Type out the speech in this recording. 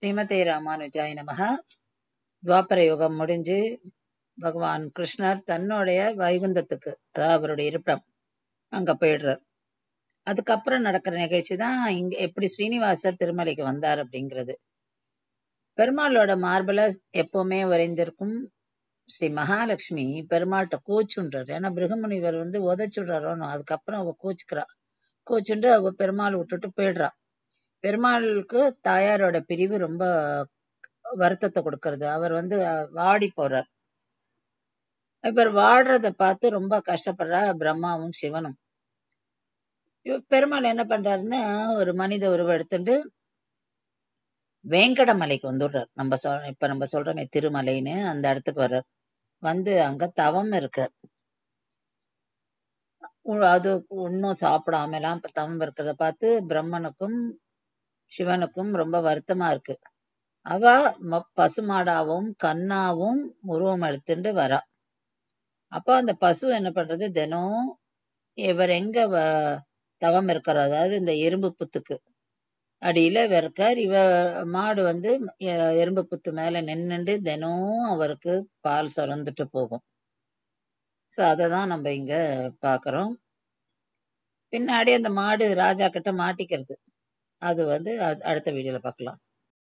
ஸ்ரீமதே ராமானுஜாய நமஹ. துவாபர யுகம் முடிஞ்சு பகவான் கிருஷ்ணர் தன்னுடைய வைகுந்தத்துக்கு, அதாவது அவருடைய இருப்பிடம், அங்க போயிடுறார். அதுக்கப்புறம் நடக்கிற நிகழ்ச்சி தான் இங்க எப்படி ஸ்ரீனிவாசர் திருமலைக்கு வந்தார் அப்படிங்கிறது. பெருமாளோட மார்பல எப்பவுமே வரைந்திருக்கும் ஸ்ரீ மகாலட்சுமி பெருமாள்கிட்ட கோச்சுன்றார். ஏன்னா பிருகமுனிவர் உதைச்சுடுறாரோன்னு, அதுக்கப்புறம் அவ கோச்சுக்கிறா. கோச்சுண்டு அவ பெருமாள் விட்டுட்டு போயிடுறா. பெருமாளுக்கு தாயாரோட பிரிவு ரொம்ப வருத்தத்தை கொடுக்கறது. அவர் வாடி போறார். இவர் வாடுறத பார்த்து ரொம்ப கஷ்டப்படுறா பிரம்மாவும் சிவனும். பெருமாள் என்ன பண்றாருன்னா, ஒரு மனித உருவம் எடுத்துட்டு வேங்கடமலைக்கு வந்துடுறார். இப்ப நம்ம சொல்றோமே திருமலைன்னு, அந்த இடத்துக்கு வர்றார். அங்க தவம் இருக்கு. அது ஒன்னும் சாப்பிடாம எல்லாம் தவம் இருக்கிறத பார்த்து பிரம்மனுக்கும் சிவனுக்கும் ரொம்ப வருத்தமா இருக்கு. அவ பசுமாடாவும் கண்ணாவும் உருவம் எடுத்துட்டு வரா. அப்ப அந்த பசு என்ன பண்றது, தினம் இவர் எங்க தவம் இருக்கிறார், அதாவது இந்த எறும்பு புத்துக்கு அடியில இருக்கார். மாடு எறும்பு புத்து மேல நின்னுண்டு தினம் அவருக்கு பால் சுரந்துட்டு போகும். சோ அததான் நம்ம இங்க பாக்குறோம். பின்னாடி அந்த மாடு ராஜா கிட்ட மாட்டிக்கிறது. அது அடுத்த வீடியோல பார்க்கலாம்.